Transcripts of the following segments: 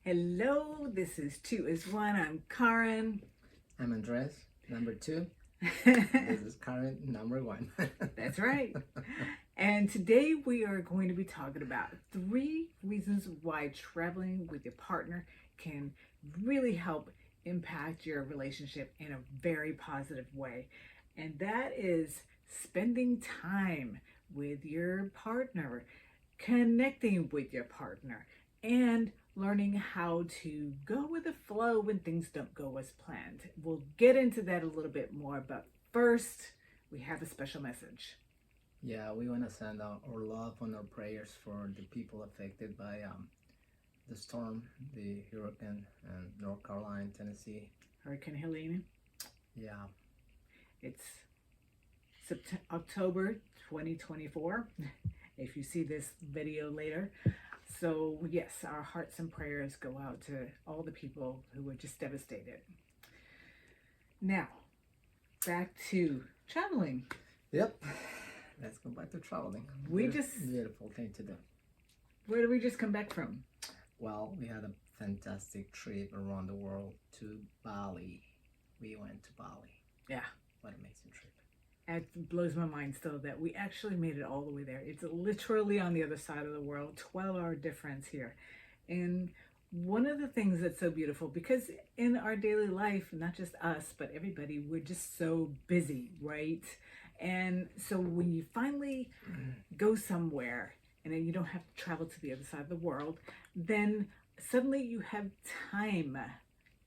Hello, this is Two is One. I'm Karen. I'm Andres, number two. This is Karen, number one. That's right. And today we are going to be talking about 3 reasons why traveling with your partner can really help impact your relationship in a very positive way. And that is spending time with your partner, connecting with your partner, and learning how to go with the flow when things don't go as planned. We'll get into that a little bit more, but first, we have a special message. Yeah, we want to send out our love and our prayers for the people affected by the storm, the hurricane in North Carolina, Tennessee. Hurricane Helene. Yeah, It's October 2024, if you see this video later. So, yes, our hearts and prayers go out to all the people who were just devastated. Now, back to traveling. yep. Let's go back to traveling. Beautiful thing to do. Where did we just come back from? Well, we had a fantastic trip around the world to Bali. We went to Bali. Yeah. What an amazing trip. It blows my mind still that we actually made it all the way there. It's literally on the other side of the world, 12-hour difference here. And one of the things that's so beautiful, because in our daily life, not just us, but everybody, we're just so busy, right? And so when you finally go somewhere and then you don't have to travel to the other side of the world, then suddenly you have time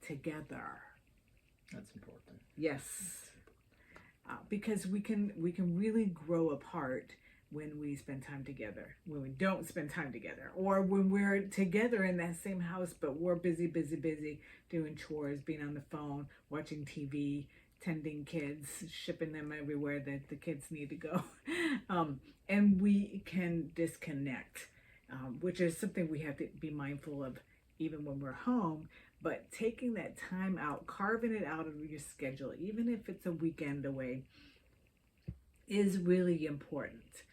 together. That's important. Yes. Because we can really grow apart when we spend time together, when we don't spend time together, or when we're together in that same house, but we're busy doing chores, being on the phone, watching TV, tending kids, shipping them everywhere that the kids need to go. And we can disconnect, which is something we have to be mindful of even when we're home. But taking that time out, carving it out of your schedule, even if it's a weekend away, is really important.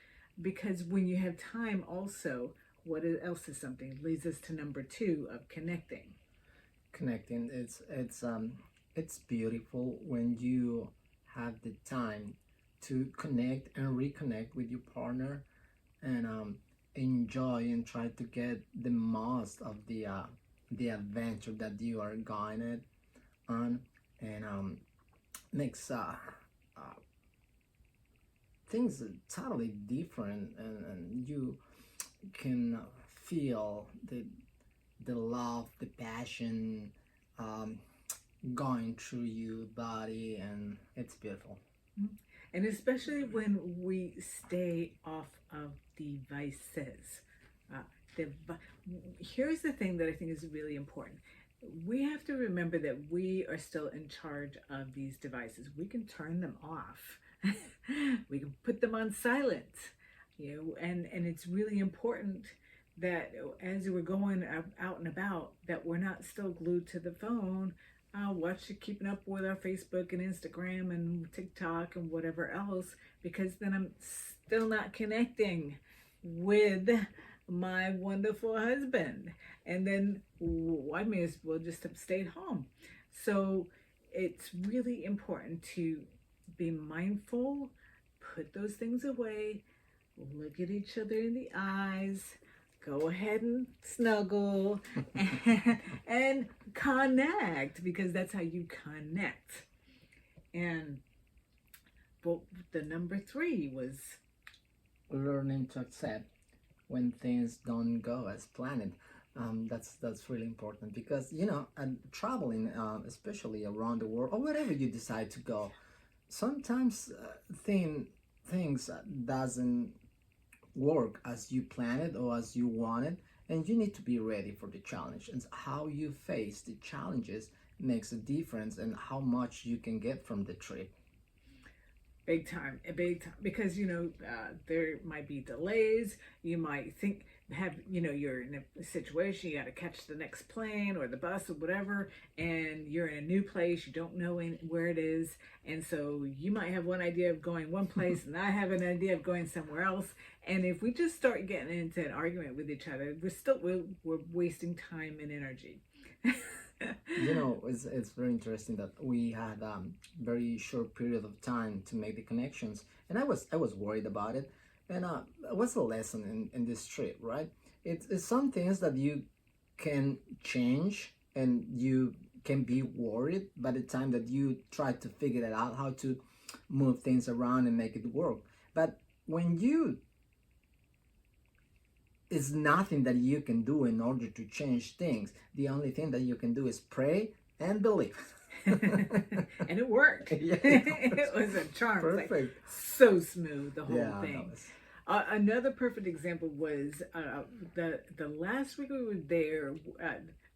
Because when you have time also, what else is something? Leads us to number 2 of connecting. Connecting, it's beautiful when you have the time to connect and reconnect with your partner and enjoy and try to get the most of the adventure that you are going on, and makes things totally different, and you can feel the love, the passion going through your body, and it's beautiful. And especially when we stay off of devices. Here's the thing that I think is really important. We have to remember that we are still in charge of these devices. We can turn them off. We can put them on silent, and it's really important that as we're going out and about, that we're not still glued to the phone, keeping up with our Facebook and Instagram and TikTok and whatever else, because then I'm still not connecting with my wonderful husband. And then I may as well just have stayed home. So it's really important to be mindful, put those things away, look at each other in the eyes, go ahead and snuggle and connect, because that's how you connect. And but the number 3 was learning to accept when things don't go as planned. That's really important, because and traveling, especially around the world or wherever you decide to go, sometimes things doesn't work as you planned it or as you wanted, and you need to be ready for the challenge. And how you face the challenges makes a difference in how much you can get from the trip. big time, because there might be delays. You might think you're in a situation, you got to catch the next plane or the bus or whatever, and you're in a new place, you don't know where it is, and so you might have one idea of going one place and I have an idea of going somewhere else, and if we just start getting into an argument with each other, we're wasting time and energy. It's very interesting that we had very short period of time to make the connections, and I was worried about it. And what's the lesson in this trip, right? It's some things that you can change, and you can be worried by the time that you try to figure it out how to move things around and make it work. But when you it's nothing that you can do in order to change things. The only thing that you can do is pray and believe. And it worked. Yeah, it was a charm. Perfect. Like, so smooth, the whole Yeah, thing. Another perfect example was the last week we were there.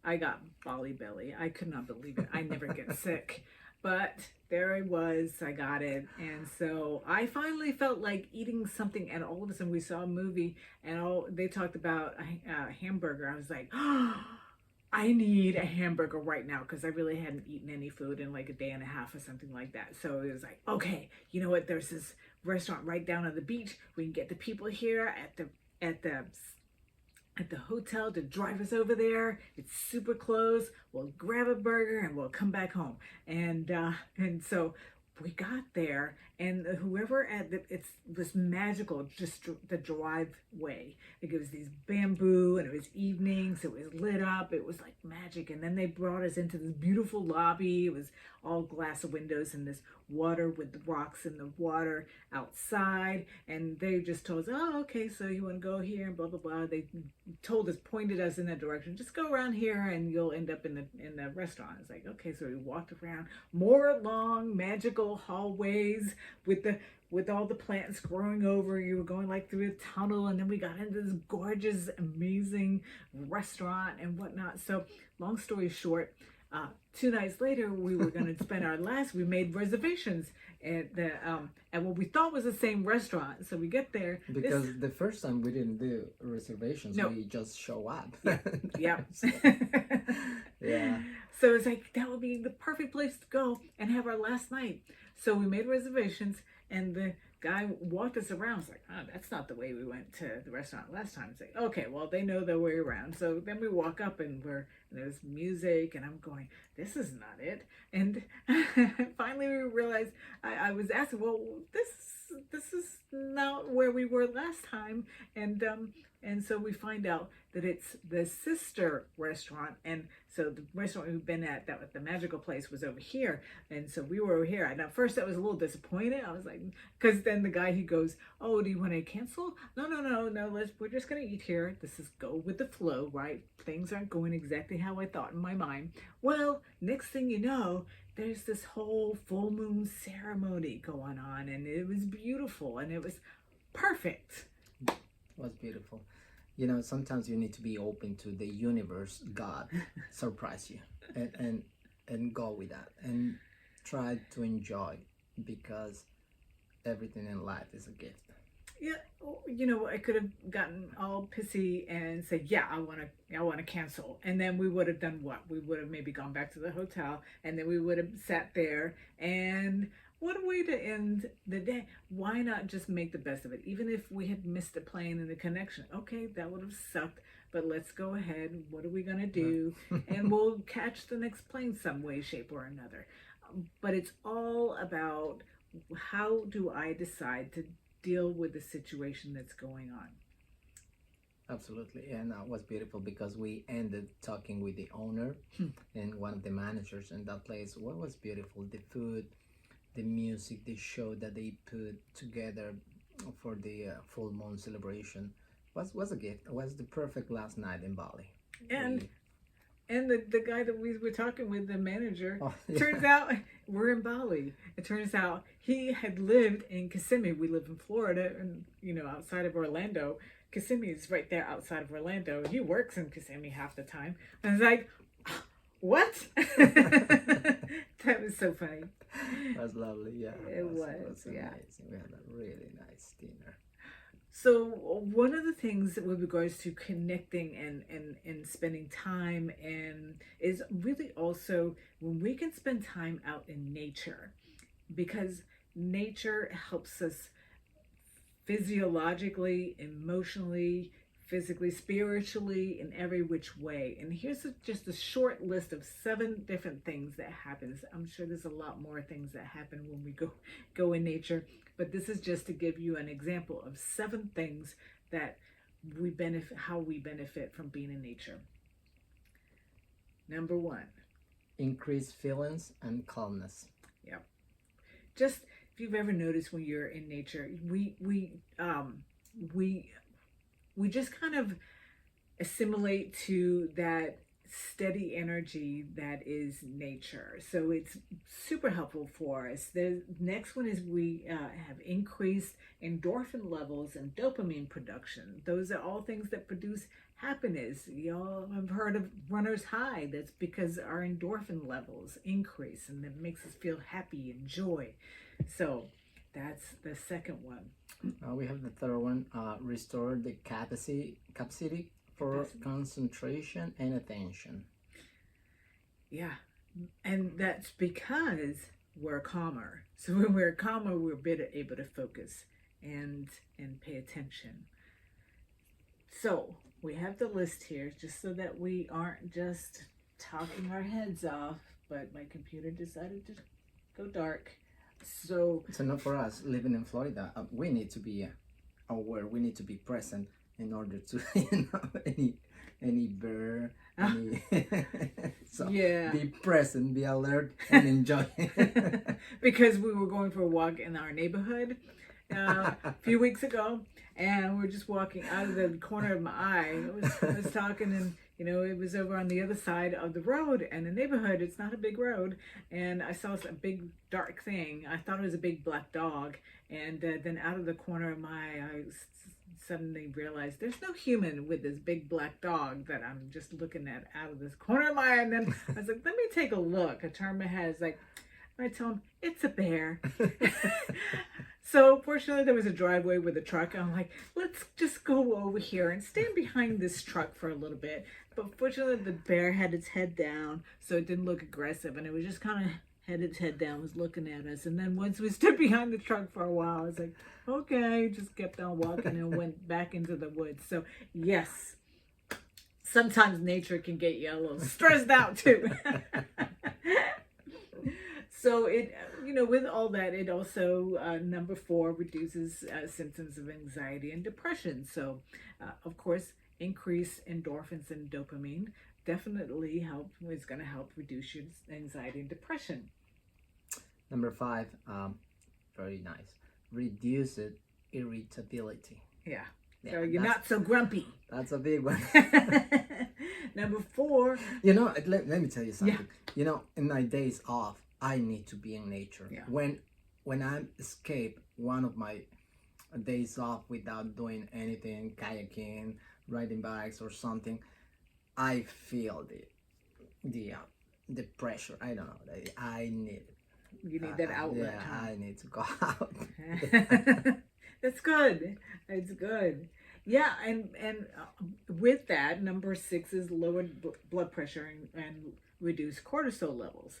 I got Bali belly. I could not believe it. I never get sick, but there I was. I got it, and so I finally felt like eating something. And all of a sudden, we saw a movie, and they talked about a hamburger. I was like, oh, I need a hamburger right now because I really hadn't eaten any food in like a day and a half or something like that. So it was like, okay, you know what? There's this restaurant right down on the beach. We can get the people here at the hotel to drive us over there. It's super close. We'll grab a burger and we'll come back home. And so we got there, and whoever it was magical. Just the driveway. It was these bamboo, and it was evening, so it was lit up. It was like magic. And then they brought us into this beautiful lobby. It was all glass windows and this water with the rocks in the water outside. And they just told us, oh, okay, so you want to go here and blah blah blah. They pointed us in that direction. Just go around here, and you'll end up in the restaurant. It's like, okay, so we walked around more long magical hallways with all the plants growing over. You were going like through a tunnel, and then we got into this gorgeous, amazing restaurant and whatnot. So long story short, 2 nights later, we were going to spend we made reservations at what we thought was the same restaurant. So we get there. Because the first time we didn't do reservations, No. we just show up. Yeah. Yeah. So it's like, that would be the perfect place to go and have our last night. So we made reservations, and the guy walked us around. It's like, oh, that's not the way we went to the restaurant last time. It's like, okay, well, they know their way around. So then we walk up, and there's music, and I'm going, this is not it. And finally we realized, I was asking, well, this is not where we were last time. And so we find out that it's the sister restaurant. And so the restaurant we've been at, the magical place, was over here. And so we were over here. And at first I was a little disappointed. I was like, because then the guy, he goes, oh, do you want to cancel? No, we're just going to eat here. This is go with the flow, right? Things aren't going exactly how I thought in my mind. Well, next thing you know, there's this whole full moon ceremony going on, and it was beautiful, and it was perfect. It was beautiful. Sometimes you need to be open to the universe, God, surprise you, and go with that, and try to enjoy, because everything in life is a gift. Yeah, I could have gotten all pissy and said, yeah, I want to cancel. And then we would have done what? We would have maybe gone back to the hotel, and then we would have sat there, and what a way to end the day. Why not just make the best of it? Even if we had missed the plane and the connection, okay, that would have sucked, but let's go ahead. What are we going to do? And we'll catch the next plane some way, shape, or another. But it's all about, how do I decide to deal with the situation that's going on? Absolutely. And it was beautiful because we ended talking with the owner and one of the managers in that place. What was beautiful? The food, the music, the show that they put together for the full moon celebration was a gift. It was the perfect last night in Bali. And the guy that we were talking with, the manager, yeah. Turns out we're in Bali. It turns out he had lived in Kissimmee. We live in Florida, and outside of Orlando. Kissimmee is right there outside of Orlando. He works in Kissimmee half the time. I was like, what? That was so funny. It was lovely, yeah. It was amazing. yeah. We had a really nice dinner. So one of the things with regards to connecting and spending time and is really also when we can spend time out in nature, because nature helps us physiologically, emotionally, physically, spiritually, in every which way. And here's just a short list of 7 different things that happens. I'm sure there's a lot more things that happen when we go in nature, but this is just to give you an example of 7 things that we benefit, how we benefit from being in nature. Number 1, Increase feelings and calmness. yeah, just if you've ever noticed when you're in nature, we we just kind of assimilate to that steady energy that is nature. So it's super helpful for us. The next one is we have increased endorphin levels and dopamine production. Those are all things that produce happiness. Y'all have heard of runner's high. That's because our endorphin levels increase and that makes us feel happy and joy. So that's the second one. We have the third one, restore the capacity for concentration and attention. Yeah. And that's because we're calmer. So when we're calmer, we're better able to focus and pay attention. So we have the list here just so that we aren't just talking our heads off, but my computer decided to go dark. So not for us living in Florida. We need to be aware. We need to be present in order to, any bear, any. So yeah, be present, be alert, and enjoy. because we were going for a walk in our neighborhood a few weeks ago, and we're just walking out of the corner of my eye. I was talking, and it was over on the other side of the road, and the neighborhood. It's not a big road, and I saw a big dark thing. I thought it was a big black dog, and then out of the corner of my eye, I suddenly realized there's no human with this big black dog that I'm just looking at out of this corner of my eye. And then I was like, let me take a look. I turned my head. It's like, I told him it's a bear. So fortunately there was a driveway with a truck. I'm like, let's just go over here and stand behind this truck for a little bit. But fortunately the bear had its head down, so it didn't look aggressive, and it was just kind of had its head down, was looking at us. And then once we stood behind the truck for a while, I was like, okay, just kept on walking and went back into the woods. So yes, sometimes nature can get you a little stressed out too. So it, with all that, it also, number 4, reduces symptoms of anxiety and depression. So, of course, increase endorphins and dopamine definitely is going to help reduce your anxiety and depression. Number 5, very nice. Reduce irritability. Yeah. So you're not so grumpy. That's a big one. Number 4. Let me tell you something. Yeah. In my days off, I need to be in nature. Yeah. When I escape one of my days off without doing anything, kayaking, riding bikes or something, I feel the pressure. I don't know. I need it. You need that outlet. Yeah, I need to go out. That's good. It's good. Yeah, and with that, number 6 is lowered blood pressure and reduce cortisol levels.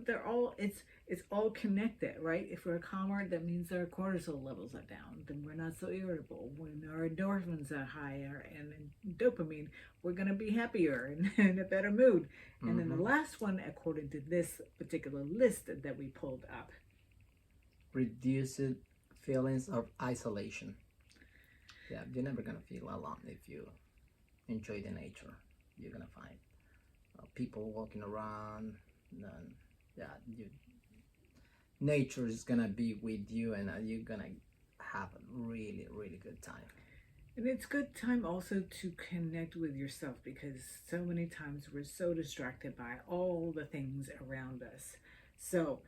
They're all it's all connected, right? If we're calmer, that means our cortisol levels are down. Then we're not so irritable. When our endorphins are higher and dopamine, we're gonna be happier and in a better mood. And then the last one, according to this particular list that we pulled up, reduce feelings of isolation. Yeah, you're never gonna feel alone if you enjoy the nature. You're gonna find people walking around, and nature is gonna be with you, and you're gonna have a really, really good time. And it's good time also to connect with yourself, because so many times we're so distracted by all the things around us. So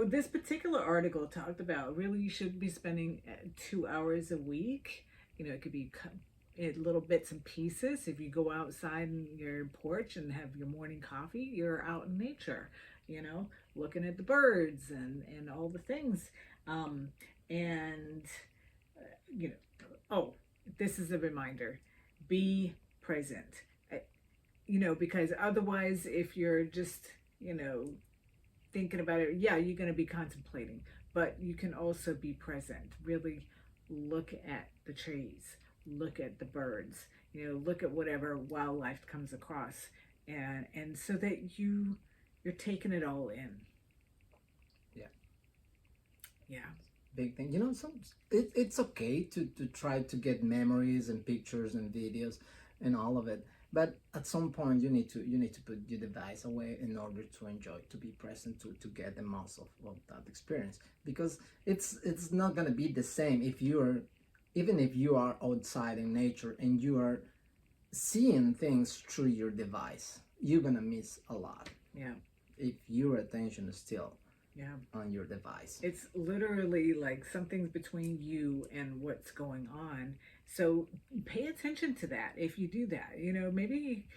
this particular article talked about really you should be spending 2 hours a week. It could be little bits and pieces. If you go outside in your porch and have your morning coffee, you're out in nature, looking at the birds and all the things. And Oh, this is a reminder. Be present. Uh, because otherwise, if you're just, you know, thinking about it, yeah, you're going to be contemplating, but you can also be present. Really look at the trees, look at the birds, look at whatever wildlife comes across, and so that you're taking it all in. Yeah. Yeah. Big thing. It's okay to try to get memories and pictures and videos and all of it. But at some point you need to put your device away in order to enjoy, to be present, to get the most of that experience. Because it's not gonna be the same if you're even if you are outside in nature and you are seeing things through your device. You're gonna miss a lot Yeah. if your attention is still Yeah. on your device. It's literally like something's between you and what's going on. So pay attention to that if you do that. Maybe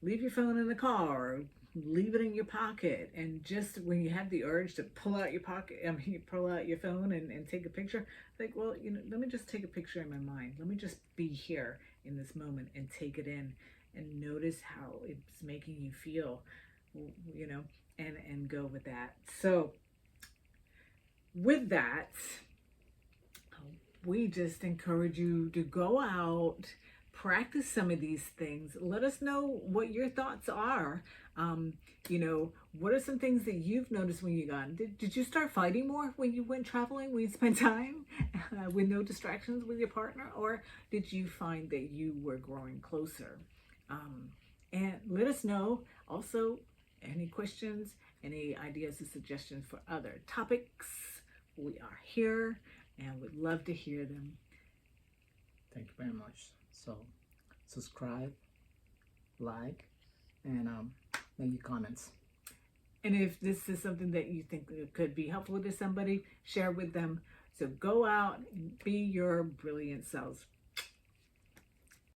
leave your phone in the car or leave it in your pocket, and just when you have the urge to pull out your pocket, you pull out your phone and take a picture, like, well, let me just take a picture in my mind. Let me just be here in this moment and take it in and notice how it's making you feel, you know, and go with that. So with that, we just encourage you to go out, practice some of these things. Let us know what your thoughts are. What are some things that you've noticed when you gone? Did you start fighting more when you went traveling, when you spent time with no distractions with your partner? Or did you find that you were growing closer? And let us know also any questions, any ideas or suggestions for other topics. We are here and would love to hear them. Thank you very much. So, subscribe, like, and make your comments. And if this is something that you think could be helpful to somebody, share with them. So go out and be your brilliant selves.